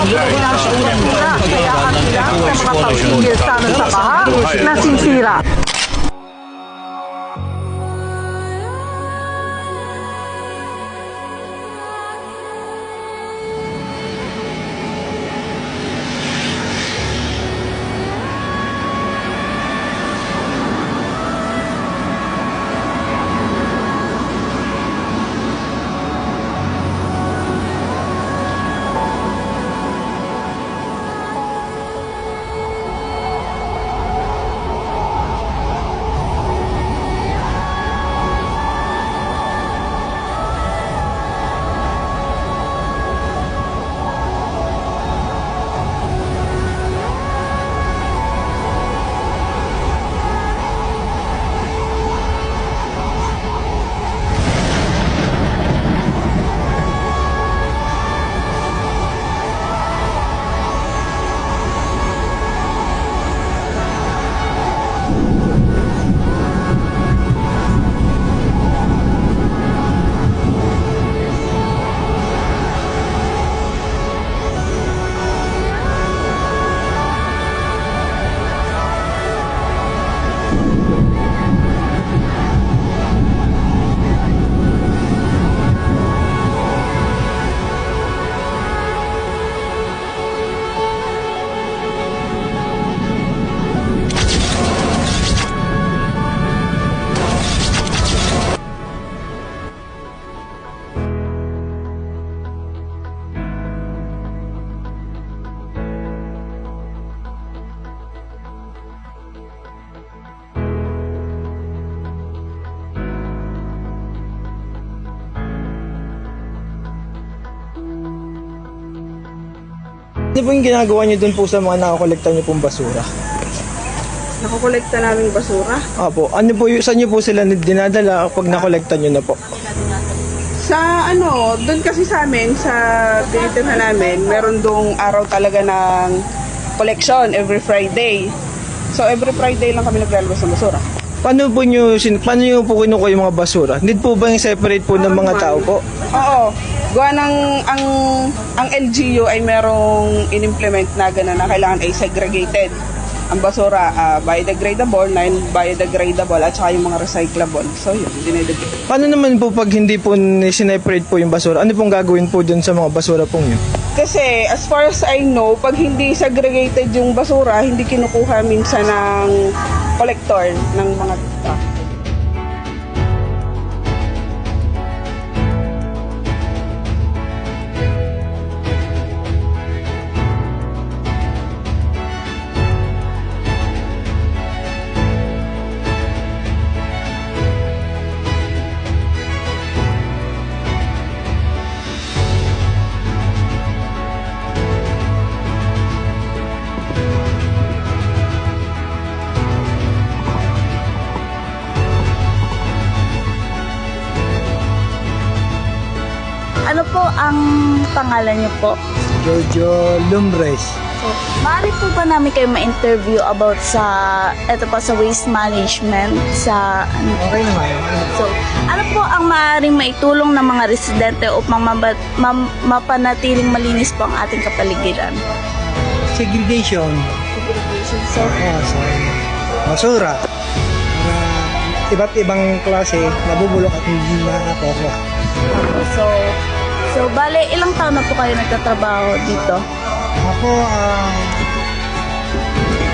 Kaya ang mga pagpigil sa amin sa baha, nasinsira. Ano po yung ginagawa niyo dun po sa mga nakakolekta niyo pong basura? Nakukolekta naming basura. Opo. Ano po yung, saan niyo po sila dinadala pag nakolekta niyo na po? Sa doon kasi sa amin, sa tinitirhan namin, meron dong araw talaga ng collection every Friday. So every Friday lang kami naglalabas ng basura. Paano niyo po kinukuha yung mga basura? Need po ba yung separate po ng mga tao po? Oo. Gawa ng ang LGU ay merong in-implement na gano'n na kailangan ay segregated. Ang basura, biodegradable, non-biodegradable, at saka yung mga recyclable. So yun, dinedegradable. Paano naman po pag hindi po sineparate po yung basura? Ano pong gagawin po dun sa mga basura pong yun? Kasi as far as I know, pag hindi segregated yung basura, hindi kinukuha minsan ng collector ng mga truck. Ano po ang pangalan niyo po? Jojo Lumbres. So, maaari po ba namin kayo ma-interview about sa waste management sa Okay naman. So, ano po ang maaaring maitulong ng mga residente upang mapanatiling malinis po ang ating kapaligiran? Segregation. Segregation. So, Sa basura. Iba't ibang klase nabubulok at hindi makakuha. so bale, ilang taon na po kayo nagtatrabaho dito? Ako,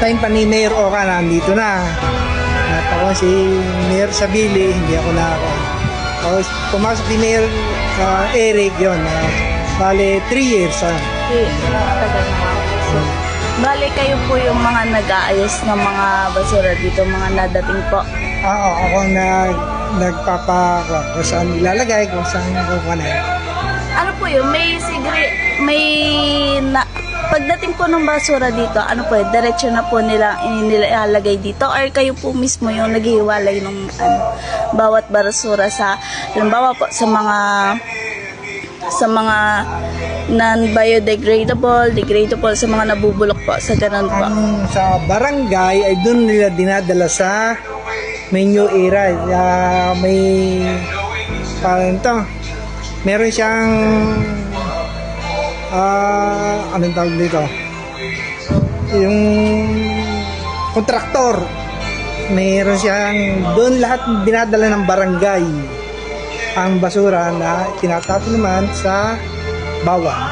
time pa ni Mayor Oka nandito na. At ako si Mayor Sabili, hindi ako nakakuha. Tapos pumasok ni Mayor Eric yun. Bale, 3 years. Okay, tagal na. So, bale, kayo po yung mga nag-aayos ng mga basura dito, mga nadating po. Oo, ako nagpapakuha kung saan ilalagay, kung saan kukuha na. Ano po yun? Pagdating po ng basura dito, ano po yun? Diretso na po nila ilalagay dito? Or kayo po mismo yung naghihiwalay ng bawat basura sa, halimbawa po, sa mga non-biodegradable, degradable, sa mga nabubulok po, sa ganun po. Sa barangay ay doon nila dinadala sa menu area. May parang ito, meron siyang anong tawag dito? Yung kontraktor. Mayroon siyang, doon lahat dinadala ng barangay ang basura na tinatapon naman sa bawang.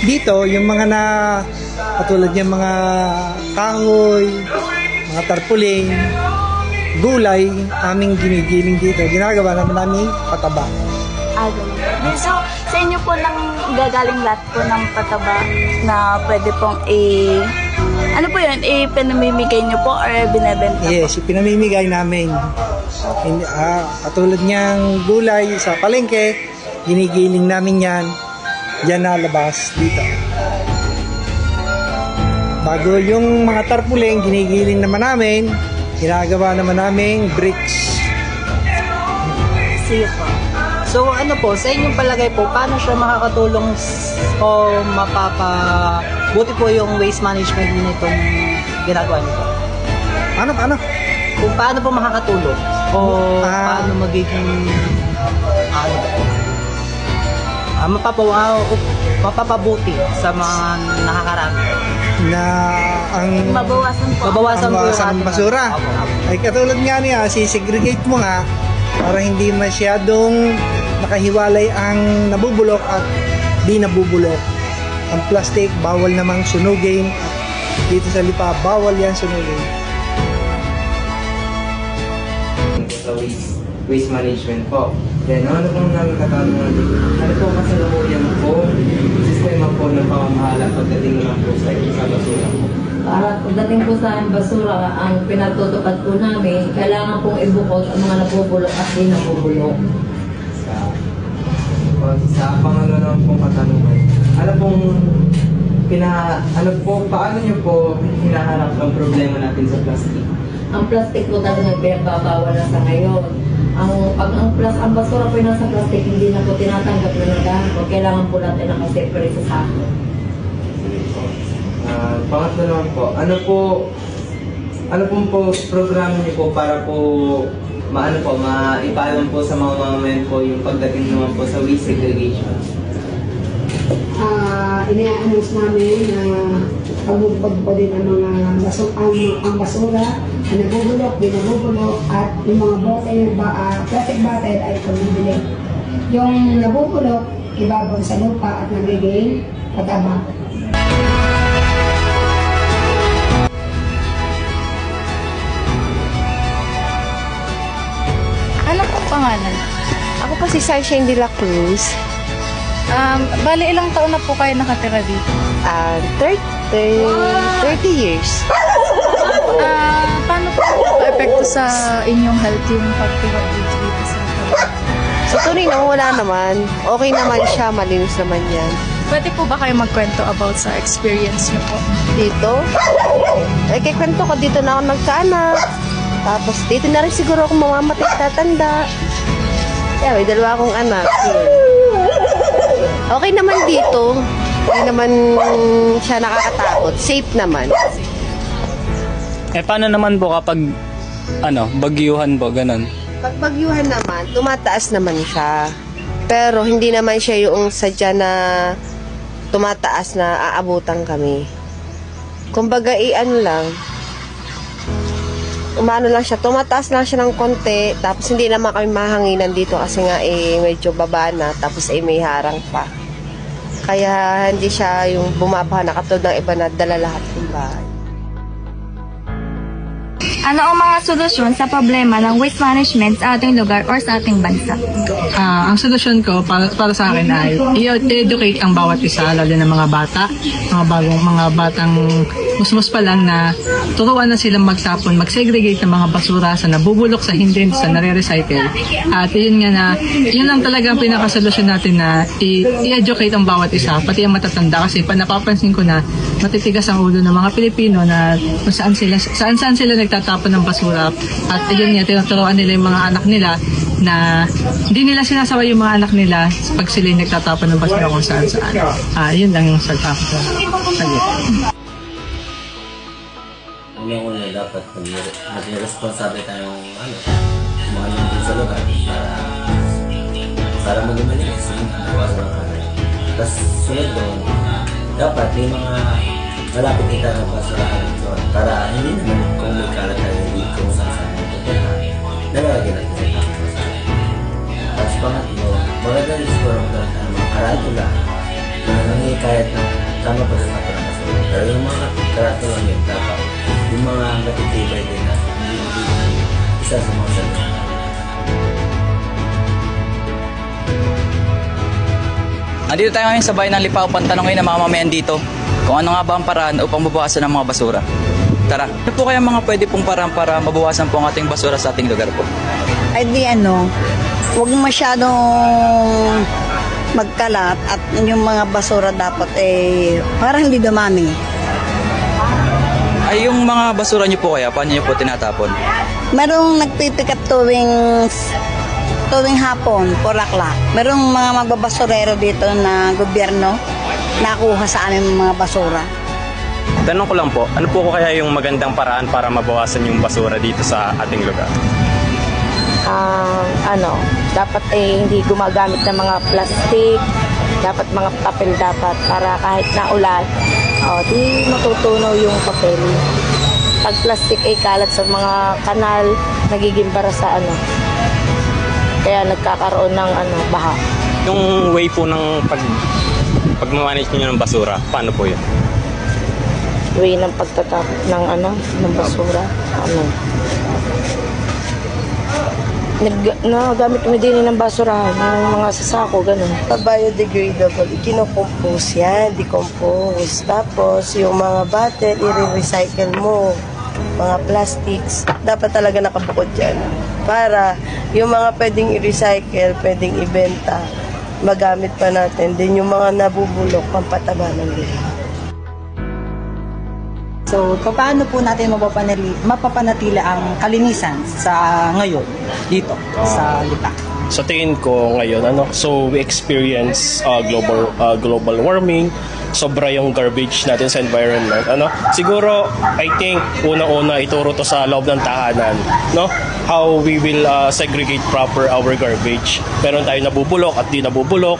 Dito, yung mga na katulad yung mga kahoy, mga tarpaulin, gulay, aming ginigiling dito. Ginagawa naman namin pataba. Ganun. So, sa inyo po nang gagaling lahat po ng pataba na pwede pong ano po yun, pinamimigay nyo po or binebenta po? Yes, pinamimigay namin. Katulad niyang gulay sa palengke, ginigiling namin yan. Diyan nalabas dito. Bago yung mga tarpaulin, ginigiling naman namin, ginagawa naman namin bricks. Sige po. So ano po, sa inyong palagay po, paano siya makakatulong o mapapabuti po yung waste management nitong ginagawa nito? Ano? Kung paano po makakatulong o paano magiging mapapabuti sa mga nakakarami Na ang Mabawasan po. ang basura. Ay katulad nga niya, sisegregate mo nga para hindi masyadong nakahiwalay ang nabubulok at di nabubulok. Ang plastic, bawal namang sunugin. Dito sa Lipa, bawal yan sunugin. Sa waste management po. Then, ano pong namin katanungan dito? Ano po kasalukuyan po sistema po ng pamamahala pagdating naman po sa basura po? Para pagdating po sa basura, ang pinatutupad po namin, kailangan pong ibukod ang mga nabubulok at di nabubulok. Sa pangano naman pong katanungan, paano niyo po hinaharap ang problema natin sa plastic? Ang plastic po talaga pinagbabawal na sa ngayon. Ang basura po yung nasa plastic, hindi na po tinatanggap na nagahan. Kailangan po natin nakaseparate sa sako. Pangatlo naman po, ano pong programa niyo po para po maipayon po sa mga mamamayan po yung pagdating naman po sa waste segregation? Ina-announce namin na pagbubod po din ang mga ang basura, ang nabubulok, binabubulok, at yung mga plastic bottle ay pabibili. Yung nabubulok, ibabon sa lupa at nagiging pataba. Ano po pangalan? Ako po si Sunshine de la Cruz. Bali, ilang taon na po kayo nakatira dito? 30 years. Paano po epekto sa inyong health yung pagtira dito sa So, tunay na wala naman. Okay naman siya, malinis naman yan. Pwede po ba kayo magkwento about sa experience niyo po? Dito, kikwento ko dito na ako nagkaanak. Tapos dito na rin siguro ako mamamatay tatanda. Yeah, may dalawa akong anak. Okay naman dito. Hindi naman siya nakakatakot. Safe naman. Paano naman po kapag bagyuhan po, ganun? Pag bagyuhan naman, tumataas naman siya. Pero hindi naman siya yung sadya na tumataas na aabutan kami. Kumbaga, umano lang siya, tumataas lang siya ng konti, tapos hindi naman kami mahanginan dito kasi nga medyo baba na, tapos may harang pa. Kaya hindi siya yung bumabaha na katulad ng iba na dala lahat ng bahay. Ano ang mga solusyon sa problema ng waste management sa ating lugar or sa ating bansa? Ang solusyon ko para sa akin ay i-educate ang bawat isa, lalo na mga bata, mga batang musmus pa lang, na turuan na silang magtapon, mag-segregate ng mga basura sa nabubulok, sa hindi, sa nare-recycle. At yun lang talaga ang pinakasolusyon natin, na i-educate ang bawat isa, pati ang matatanda, kasi napapansin ko na matitigas ang ulo ng mga Pilipino na kung saan sila nagtatapon ng basura, at yun nga, tinuturuan nila yung mga anak nila na hindi nila sinasawa yung mga anak nila pag sila yung nagtatapon ng basura kung saan. Yun lang yung salta ko. Una dapat maging responsable tayong mahal sa lugar para maging malinis. Tapos sunod doon, dapat may mga malapit kita na basurahan doon para hindi naman kung may kalat tayo hindi kung saan pupunta, nalalagyan natin sa tamang basurahan. Tapos pangatlo, maganda rin siguro magkaroon ng mga karatula na nangihikayat ng tamang pagkakapon ng basura. Pero yung mga karatula yun, dapat yung mga matitibay din na hindi isa sa mga salita. Andito tayo ngayon sa bayan ng Lipa upang tanongin ng mga mamayan dito kung ano nga ba ang paraan upang mabawasan ng mga basura. Tara, ano po kaya mga pwede pong paraan para mabawasan po ang ating basura sa ating lugar po? Ay di huwag masyadong magkalat at yung mga basura dapat parang hindi dumami. Ay, yung mga basura niyo po kaya, paano niyo po tinatapon? Merong nagpipick up tuwing hapon, Poraklak. Merong mga magbabasurero dito na gobyerno nakuha sa aming mga basura. Tanong ko lang po, ano po kaya yung magandang paraan para mabawasan yung basura dito sa ating lugar? Dapat hindi gumagamit ng mga plastic, dapat mga papel dapat para kahit na ulan, di matutunaw yung papel. Pag plastic ay kalat sa mga kanal, nagiging bara sa kaya nagkakaroon ng baha. Yung way po ng pag-manage niyo ng basura, paano po yun? Way ng pagtatap ng basura, nagamit mo din ng basurahan, ng mga sasako, ganun. Biodegradable, kinocompose yan, decompose. Tapos, yung mga bottle, i-recycle mo. Mga plastics, dapat talaga nakabukod dyan. Para yung mga pwedeng i-recycle, pwedeng ibenta, magamit pa natin. Din yung mga nabubulok, pampataba ng liha. So, paano po natin mapapanatili ang kalinisan sa ngayon dito sa Lipa? Sa tingin ko ngayon, so we experience global warming, sobra yung garbage natin sa environment. Siguro, I think, una-una, ituro to sa loob ng tahanan, how we will segregate proper our garbage. Meron tayo nabubulok at di nabubulok.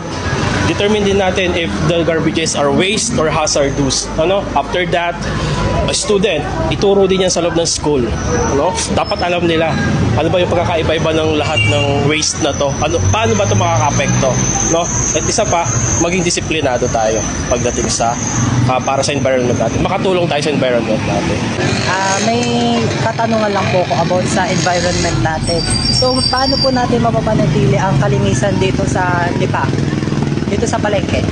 Determine din natin if the garbages are waste or hazardous. After that, a student, ituro din yan sa loob ng school. Dapat alam nila ano ba yung pagkakaiba-iba ng lahat ng waste na to. Paano ba ito makaka-apekto? At isa pa, maging disiplinado tayo pagdating sa para sa environment natin. Makatulong tayo sa environment natin. May katanungan lang po ko about sa environment natin. So, paano po natin mapapanatili ang kalinisan dito sa Lipa? Dito sa Palengke?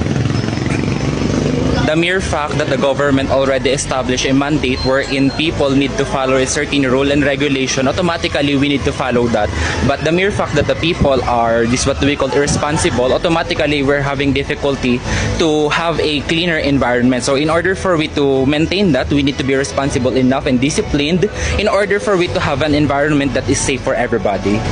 The mere fact that the government already established a mandate wherein people need to follow a certain rule and regulation, automatically we need to follow that. But the mere fact that the people are, this what we call irresponsible, automatically we're having difficulty to have a cleaner environment. So in order for we to maintain that, we need to be responsible enough and disciplined in order for we to have an environment that is safe for everybody.